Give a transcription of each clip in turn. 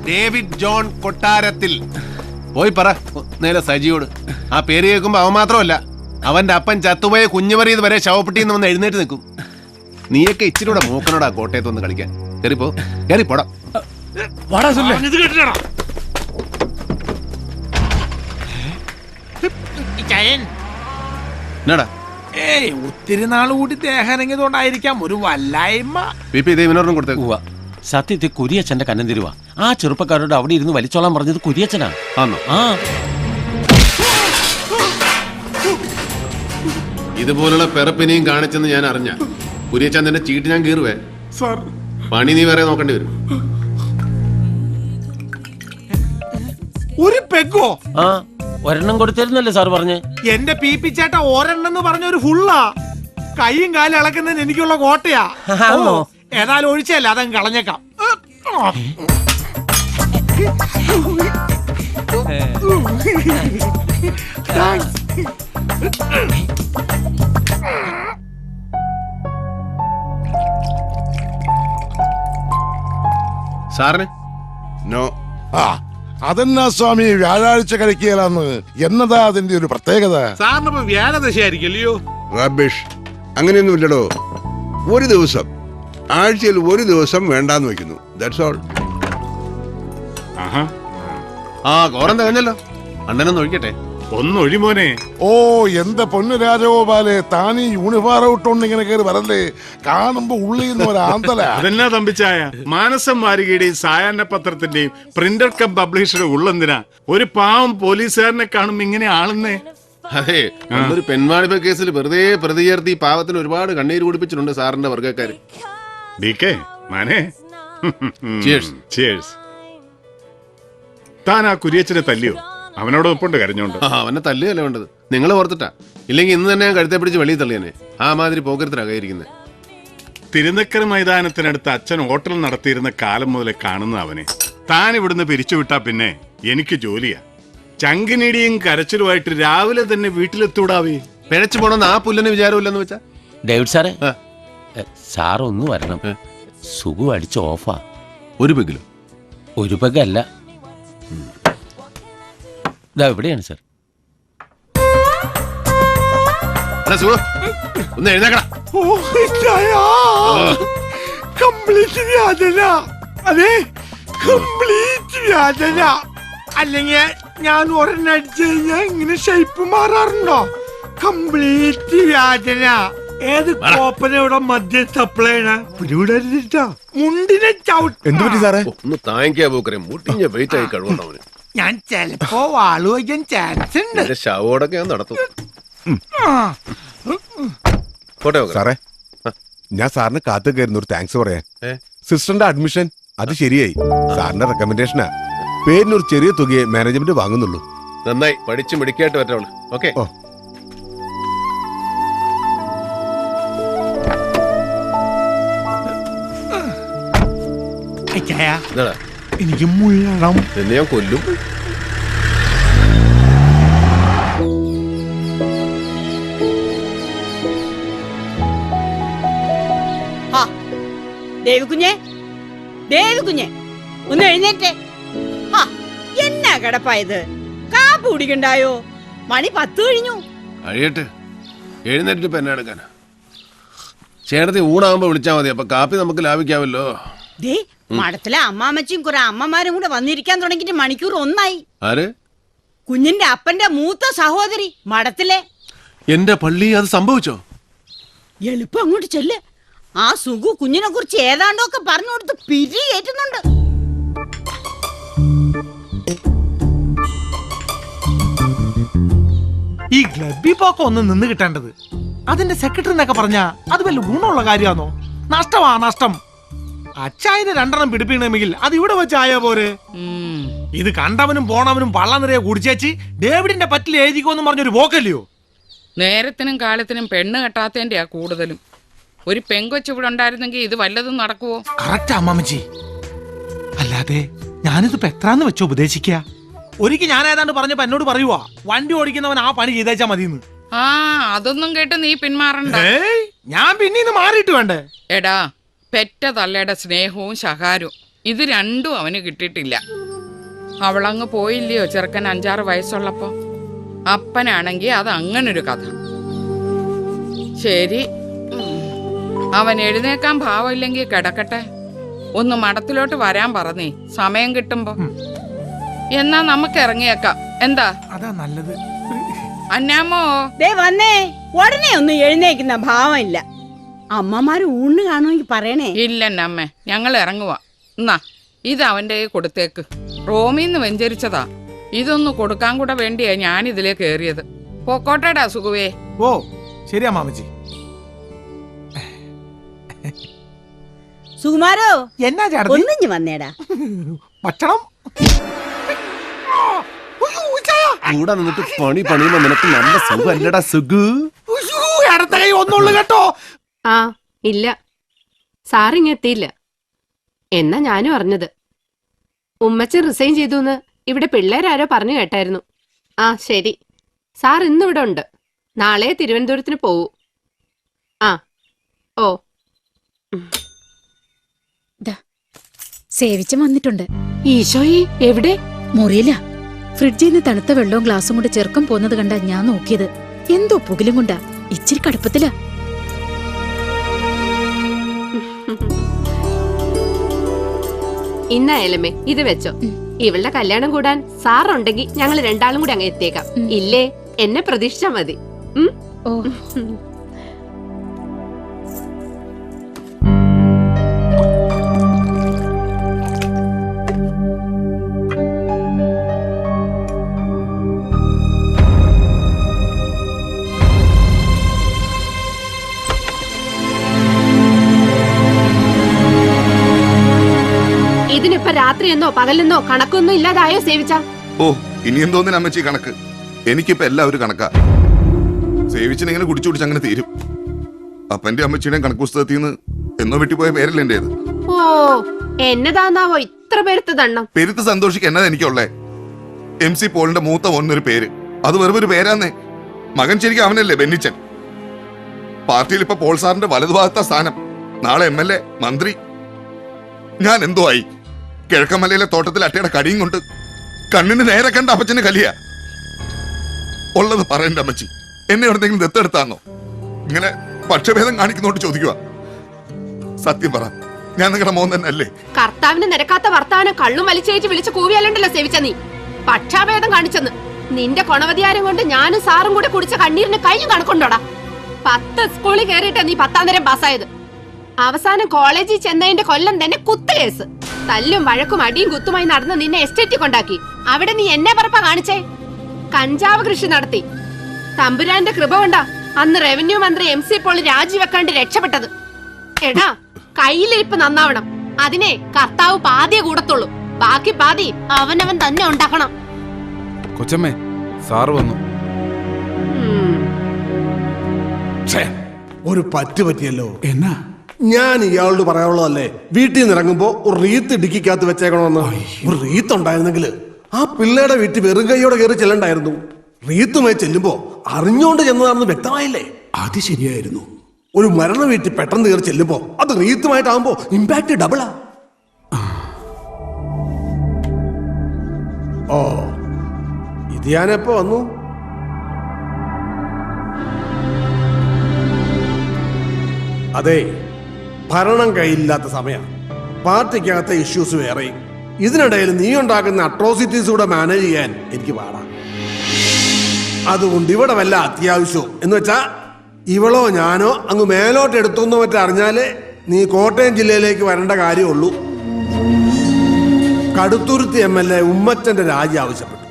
David John കൊട്ടാരത്തിൽ. പോയി പറ നേരെ സജിയോട്. ആ പേര് കേൾക്കുമ്പോ അവൻ മാത്രമല്ല, അവന്റെ അപ്പൻ ചത്തുപോയ കുഞ്ഞുമറിയത് വരെ ശവപ്പെട്ടിന്ന് വന്ന് എഴുന്നേറ്റ് നിൽക്കും. നീയൊക്കെ ഇച്ചിരി കൂടെ മൂക്കനോടാ കോട്ടയത്ത് വന്ന് കളിക്കാൻ. കയറിപ്പോ, കയറിപ്പോടാ. എന്നാടാ? ഒത്തിരി നാൾ കൂടി ദേഹനങ്ങിയതുകൊണ്ടായിരിക്കാം ഒരു വല്ലായ്മ. വിനോദം കൊടുത്തേ. സത്യത്തിൽ കുരിയച്ഛന്റെ കന്നം തരുവാ. ആ ചെറുപ്പക്കാരോട് അവിടെ ഇരുന്ന് വലിച്ചോളാൻ പറഞ്ഞത് കുരിയച്ഛനാ. ആണോ? ആ, ഇതുപോലുള്ള പിറപ്പിനെയും കാണിച്ചെന്ന് ഞാൻ അറിഞ്ഞ കുരിയച്ഛൻ തന്നെ ചീട്ട് ഞാൻ കീറുവേ. പണി നീ വേറെ നോക്കേണ്ടി വരും. ഒരു പെഗോ? ആ, ഒരെണ്ണം കൊടുത്തിരുന്നല്ലേ സാർ പറഞ്ഞേ? എന്റെ പി ചേട്ട ഒരെണ്ണം പറഞ്ഞ ഒരു ഫുള്ളാ. കൈയും കാലും ഇളക്കുന്നതിന് എനിക്കുള്ള കോട്ടയാ. ഏതായാലും ഒഴിച്ചല്ല, അതങ്ങ് കളഞ്ഞേക്കാം. സാറിന് നോ. അതെന്നാ സ്വാമി വ്യാഴാഴ്ച കഴിക്കുകയാണെന്ന്? എന്നതാ അതിന്റെ ഒരു പ്രത്യേകത? സാറിനിപ്പോ വ്യാഴദശയായിരിക്കല്ലയോ? റബിഷ്, അങ്ങനെയൊന്നുമില്ലടോ. ഒരു ദിവസം, ആഴ്ചയിൽ ഒരു ദിവസം വേണ്ടാന്ന് വെക്കുന്നു. That's all. ആ കോറം തികഞ്ഞല്ലോ. അണ്ണനൊന്ന് ഒഴിക്കട്ടെ. ഒന്നൊഴിമോനെ. ഓ, എന്റെ പൊന്നു രാജഗോപാലെ, താനീ യൂണിഫോം ഇട്ടോണ്ട് ഇങ്ങനെ കയറി വരല്ലേ? കാണുമ്പോ ഉള്ളിൽ നിന്ന് ഒരു ആന്തല. അതെന്നാ തമ്പിച്ചായ? മാനസം വാരികയുടെയും സായാഹ്ന പത്രത്തിന്റെയും പ്രിന്റർ കം പബ്ലിഷറുടെ ഉള്ളെന്തിനാ ഒരു പാവം പോലീസുകാരനെ കാണുമ്പോ ഇങ്ങനെ ആളുന്നേ? അതെ, ഒരു പെൺവാണിഭ കേസിൽ വെറുതെ പ്രതി ചേർത്ത് ഈ പാവത്തിന് ഒരുപാട് കണ്ണീര് കുടിപ്പിച്ചിട്ടുണ്ട് സാറിന്റെ വർഗ്ഗക്കാര്. താൻ ആ കുരിയച്ചനെ തല്ലിയോ? അവനോട് ഒപ്പുണ്ട് കരഞ്ഞോണ്ട്. അവനെ തല്ലുകയല്ലേ വേണ്ടത്, നിങ്ങൾ ഓർത്തിട്ടാ. ഇല്ലെങ്കിൽ ഇന്ന് തന്നെ ഞാൻ കഴുത്തെ പിടിച്ച് വെളിയിൽ തള്ളിയനെ. ആ മാതിരി പോക്കരത്തിലാകായിരിക്കുന്നത്. തിരുനക്കര മൈതാനത്തിനടുത്ത് അച്ഛൻ ഹോട്ടൽ നടത്തിയിരുന്ന കാലം മുതലേ കാണുന്ന അവനെ താൻ ഇവിടുന്ന് പിരിച്ചുവിട്ടാ പിന്നെ എനിക്ക് ജോലിയാ. ചങ്കിനിടിയും കരച്ചിലുമായിട്ട് രാവിലെ തന്നെ വീട്ടിലെത്തൂടാവേ. പിഴച്ചു പോണെന്ന് ആ പുല്ലന് വിചാരമില്ലെന്ന് വെച്ചാ. ഡേവിഡ് സാറേ, സാർ ഒന്ന് വരണം. സുഖു അടിച്ച് ഓഫാ. ഒരു പെഗിലോ? ഒരു പെഗല്ല, ഇതാ എവിടെയാണ് സാർ. ഒന്ന് എഴുന്നേക്കടാ. കംപ്ലീറ്റ് വ്യാജന. അതെ, കംപ്ലീറ്റ് വ്യാജന. അല്ലെങ്കിൽ ഞാൻ ഒരെണ്ണം അടിച്ചു കഴിഞ്ഞാൽ ഇങ്ങനെ ഷേപ്പ് മാറാറുണ്ടോ? കംപ്ലീറ്റ് വ്യാജന. ഏത് കോപ്പന ഇവിടെ മദ്യം സപ്ലൈ ചെയ്യണ മുണ്ടിനെ ചവിട്ടി. എന്ത് പറ്റി സാറേ? ഒന്ന് താങ്ങിക്കാ പോക്കരെ, മുട്ടിഞ്ഞ വെയിറ്റ് ആയി കഴിവുണ്ടവന്. ഞാൻ ചെലപ്പോ വാള് വയ്ക്കാൻ ചാൻസ് ഉണ്ട്. ഷവോടൊക്കെ ഞാൻ നടത്തും. സാറേ, ഞാൻ സാറിന് കാത്തു കയറുന്ന ഒരു താങ്ക്സ് പറയാൻ. സിസ്റ്ററിന്റെ അഡ്മിഷൻ അത് ശരിയായി. സാറിന്റെ റെക്കമെൻഡേഷനാ. പേരിനൊരു ചെറിയ തുകയെ മാനേജ്മെന്റ് വാങ്ങുന്നുള്ളൂ. നന്നായി പഠിച്ചു മിടിക്കായിട്ട് പറ്റുള്ളൂ. ഓക്കെ. എനിക്ക് മുള്ളണം. എന്നെ ഞാൻ കൊല്ലും. ദേവികുഞ്ഞെ, ദേവികുഞ്ഞെ, ഒന്ന് എഴുന്നേറ്റേ. എന്നാ കിടപ്പായത്? കാപ്പ് കുടിക്കണ്ടായോ? മണി 10 കഴിഞ്ഞു. കഴിയട്ടെ, എഴുന്നേറ്റിട്ട് ഇപ്പൊ എന്നെ എടുക്കാനാ? ചേട്ടത്തി ഊണാകുമ്പോ വിളിച്ചാ മതി, അപ്പൊ കാപ്പി നമുക്ക് ലാഭിക്കാമല്ലോ. ദേ, മഠത്തിലെ അമ്മാമ്മച്ചും കുറെ അമ്മമാരും കൂടെ വന്നിരിക്കാൻ തുടങ്ങിട്ട് മണിക്കൂർ 1 ആര്? കുഞ്ഞിന്റെ അപ്പന്റെ മൂത്ത സഹോദരി മഠത്തിലെ. എന്റെ പള്ളി അത് സംഭവിച്ചോ? എളുപ്പം അങ്ങോട്ട് ചെല്ല്. ആ സുഖു കുഞ്ഞിനെ കുറിച്ച് ഏതാണ്ടൊക്കെ പറഞ്ഞു കൊടുത്ത് പിരി കയറ്റുന്നുണ്ട്. ഈ ക്ലബി പോക്ക ഒന്ന് നിന്ന് കിട്ടേണ്ടത്. അതിന്റെ സെക്രട്ടറി എന്നൊക്കെ പറഞ്ഞാ അത് വല്ല ഗുണമുള്ള കാര്യമാണോ? നഷ്ടമാ നഷ്ടം. അച്ചായന് 2 പിടിപ്പിക്കണമെങ്കിൽ അത് ഇവിടെ വെച്ചായ പോരെ. ഇത് കണ്ടവനും പോണവനും വള്ളം നിറയെ കുടിച്ചേച്ച് ഡേവിഡിന്റെ പറ്റിൽ എഴുതിക്കോന്ന് പറഞ്ഞൊരു പോക്കല്ലയോ? നേരത്തിനും കാലത്തിനും പെണ്ണ് കെട്ടാത്തതിന്റെയാ കൂടുതലും. ഒരു പെങ്കൊച്ചു ഇവിടെ ഉണ്ടായിരുന്നെങ്കിൽ ഇത് വല്ലതും നടക്കുവോ? കറക്റ്റ് അമ്മാമ്മച്ചി. അല്ലാതെ ഞാനിത് എത്രാന്ന് വെച്ചോ ഉപദേശിക്ക? ഒരിക്കൽ ഞാൻ ഏതാണ്ട് പറഞ്ഞപ്പോ എന്നോട് പറയുവാ, വണ്ടി ഓടിക്കുന്നവൻ ആ പണി ചെയ്തേച്ചാ മതിന്ന്. അതൊന്നും കേട്ട് നീ പിന്മാറണ്ട. ഞാൻ പിന്നീന്ന് മാറിയിട്ട് വേണ്ടേ? എടാ, പെറ്റ തള്ളയുടെ സ്നേഹവും ശകാരവും ഇത് രണ്ടും അവന് കിട്ടിയിട്ടില്ല. അവളങ്ങ് പോയില്ലയോ ചെറുക്കൻ 5-6 വയസ്സുള്ളപ്പോ. അപ്പനാണെങ്കി അത് അങ്ങനൊരു കഥ. ശരി, അവൻ എഴുന്നേക്കാൻ ഭാവമില്ലെങ്കിൽ കിടക്കട്ടെ. ഒന്ന് മഠത്തിലോട്ട് വരാൻ പറഞ്ഞേ, സമയം കിട്ടുമ്പോ. എന്നാ നമുക്ക് ഇറങ്ങിയേക്കാം. എന്താ? അതാ നല്ലത്. അന്നാമോ, ദേ വന്നേ. ഉടനെ ഒന്നും എഴുന്നേക്കുന്ന ഭാവമില്ല. അമ്മമാര് ഊണ് കാണുമെങ്കിൽ പറയണേ. ഇല്ലെന്നമ്മേ, ഞങ്ങൾ ഇറങ്ങുവാ. എന്നാ ഇത് അവന്റെ കയ്യിൽ കൊടുത്തേക്ക്. റോമിന്ന് വെഞ്ചരിച്ചതാ. ഇതൊന്ന് കൊടുക്കാൻ കൂടെ വേണ്ടിയാ ഞാൻ ഇതിലേ കേറിയത്. പൊക്കോട്ടേടാ സുഖുവേ. ഓ ശരിയാ മാമച്ചി. സുകുമാരോ, എന്നാ ചേട്ടത്തി? ഒന്നിഞ്ഞു വന്നേടാ. ഭക്ഷണം കൂടെ നിന്നിട്ട് പണിയുമ്പോ നിനക്ക് നല്ല സുഖല്ലടാ സുഖു. അടുത്ത കൈ ഒന്നുള്ളു കേട്ടോ. ആ ഇല്ല, സാറിങ്ങെത്തിയില്ല. എന്നാ ഞാനും അറിഞ്ഞത്. ഉമ്മച്ചൻ റിസൈൻ ചെയ്തു ഇവിടെ പിള്ളേരാരോ പറഞ്ഞു കേട്ടായിരുന്നു. ആ ശരി, സാർ ഇന്നിവിടെ ഉണ്ട്. നാളെ തിരുവനന്തപുരത്തിന് പോവൂ. ആ ഓ. സേവിച്ച് വന്നിട്ടുണ്ട്. ഈശോയി, എവിടെ? മുറിയില്ല. ഫ്രിഡ്ജിൽ നിന്ന് തണുത്ത വെള്ളവും ഗ്ലാസും കൊണ്ട് ചെറുക്കം പോകുന്നത് കണ്ടാ ഞാൻ നോക്കിയത്. എന്തോ പുകിലും കൊണ്ടാ. ഇച്ചിരി കടുപ്പത്തില. ഇന്നായാലമേ ഇത് വെച്ചോ. ഇവളുടെ കല്യാണം കൂടാൻ സാറുണ്ടെങ്കിൽ ഞങ്ങൾ രണ്ടാളും കൂടി അങ്ങ് എത്തിയേക്കാം. ഇല്ലേ, എന്നെ പ്രതീക്ഷിച്ചാ മതി. ഓ ഇതിനിപ്പോ രാത്രിയെന്നോ പകലെന്നോ കണക്കൊന്നും ഇല്ലാതായോ സേവിച്ച? ഓ, ഇനി എന്തോന്നിന് അമ്മച്ചി കണക്ക്? എനിക്കിപ്പോ എല്ലാവരും കണക്കാ. സേവിച്ചിനെങ്ങനെ കുടിച്ചു കുടിച്ച് അങ്ങനെ തീരും. അപ്പന്റെ അമ്മച്ചിയുടെയും കണക്ക് പുസ്തകത്തിൽ നിന്ന് എന്നോ വെട്ടിപ്പോയ പേരല്ലേ എന്റേത്. ഓ, എന്നതാന്നാവോ ഇത്ര പേരുത്ത് ദണ്ണം? പെരുത്ത് സന്തോഷിക്ക് എന്നതാ എനിക്കുള്ളേ. MC പോളിന്റെ മൂത്ത ഒന്നൊരു പേര്, അത് വെറും ഒരു പേരാന്നേ. മകൻ ശരിക്കും അവനല്ലേ, ബെന്നിച്ചൻ. പാർട്ടിയിൽ ഇപ്പൊ പോൾ സാറിന്റെ വലതുഭാഗത്ത സ്ഥാനം. നാളെ MLA, മന്ത്രി. ഞാൻ എന്തോ ആയി. കിഴക്കമലയിലെ തോട്ടത്തിൽ അട്ടയുടെ കടിയും കൊണ്ട് കണ്ണിന് നേരെ കണ്ട അപ്പച്ചന് കലിയ. ഉള്ളത് പറയണ്ട അമ്മച്ചി, എന്നെ എവിടെന്തെങ്കിലും ദത്തെടുത്താന്നോ? ഇങ്ങനെ പക്ഷഭേദം കാണിക്കുന്നോട്ട് ചോദിക്കുക. സത്യം പറ, ഞാൻ നിങ്ങളുടെ മോൻ തന്നെ അല്ലേ? കർത്താവിന് നിരക്കാത്ത വർത്താനം കള്ളും വലിച്ചേറ്റ് വിളിച്ച് കൂവിയാലുണ്ടല്ലോ സേവിച്ച നീ. പക്ഷാഭേദം കാണിച്ചെന്ന്. നിന്റെ കൊണവതിയാരം കൊണ്ട് ഞാനും സാറും കൂടെ കുടിച്ച കണ്ണീരിന് കഴിഞ്ഞു കണക്കുണ്ടോടാ. 10 സ്കൂളിൽ കയറിയിട്ടാ നീ 10ാം തരം പാസ്സായത്. അവസാനം കോളേജിൽ ചെന്നതിന്റെ കൊല്ലം തന്നെ കുത്തുകേസ്. തല്ലും വഴക്കും അടിയും കുത്തുമായി നടന്ന് നിന്നെ എസ്റ്റേറ്റിൽ കൊണ്ടാക്കി. അവിടെ നീ എന്നെ പറപ്പ കാണിച്ചേ. കഞ്ചാവ് കൃഷി നടത്തി. തമ്പുരാന്റെ കൃപ കൊണ്ടാ അന്ന് റവന്യൂ മന്ത്രി MC പോൾ രാജിവെക്കാണ്ട് രക്ഷപ്പെട്ടത്. എടാ, കയ്യിലിരിപ്പ് നന്നാവണം. അതിനെ കർത്താവ് പാതിയെ കൂടത്തുള്ളൂ. ബാക്കി പാതി അവനവൻ തന്നെ ഉണ്ടാക്കണം. കൊച്ചമ്മേ, സാറ് വന്നു. ഒരു പറ്റിയല്ലോ. എന്നാ ഞാൻ ഇയാളോട് പറയാനുള്ളതല്ലേ, വീട്ടിൽ നിന്ന് ഇറങ്ങുമ്പോ ഒരു റീത്ത് ഇടുക്കിക്കകത്ത് വെച്ചേക്കണമെന്ന്. ഒരു റീത്ത് ഉണ്ടായിരുന്നെങ്കിൽ ആ പിള്ളേരുടെ വീട്ടിൽ വെറും കൈയോടെ കയറി ചെല്ലണ്ടായിരുന്നു. റീത്തുമായി ചെല്ലുമ്പോ അറിഞ്ഞുകൊണ്ട് ചെന്നതാണെന്ന് വ്യക്തമായില്ലേ? അത് ശരിയായിരുന്നു. ഒരു മരണ വീട്ടിൽ പെട്ടെന്ന് കയറി ചെല്ലുമ്പോ അത് റീത്തുമായിട്ടാകുമ്പോ ഇമ്പാക്ട് ഡബിളാ. ഓ, ഇത് ഞാനെപ്പോ വന്നു? അതെ, ഭരണം കയ്യിലില്ലാത്ത സമയം. പാർട്ടിക്കകത്തെ ഇഷ്യൂസ് വേറെയും. ഇതിനിടയിൽ നീ ഉണ്ടാക്കുന്ന അട്രോസിറ്റീസ് കൂടെ മാനേജ് ചെയ്യാൻ എനിക്ക് പാടാം. അതുകൊണ്ട് ഇവിടെ വല്ല അത്യാവശ്യമോ എന്ന് വെച്ചാ ഇവളോ ഞാനോ അങ്ങ് മേലോട്ട് എടുത്തോന്നോ മറ്റോ അറിഞ്ഞാലേ നീ കോട്ടയം ജില്ലയിലേക്ക് വരേണ്ട കാര്യമുള്ളൂ. കടുത്തുരുത്തി MLA ഉമ്മച്ചന്റെ രാജി ആവശ്യപ്പെട്ടു.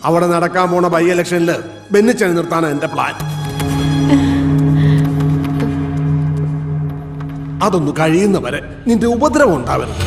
അവിടെ നടക്കാൻ പോണ ബൈ ഇലക്ഷനിൽ ബെന്നിച്ചനെ നിർത്താനാണ് എന്റെ പ്ലാൻ. അതൊന്ന് കഴിയുന്നവരെ നിന്റെ ഉപദ്രവം ഉണ്ടാവരുത്.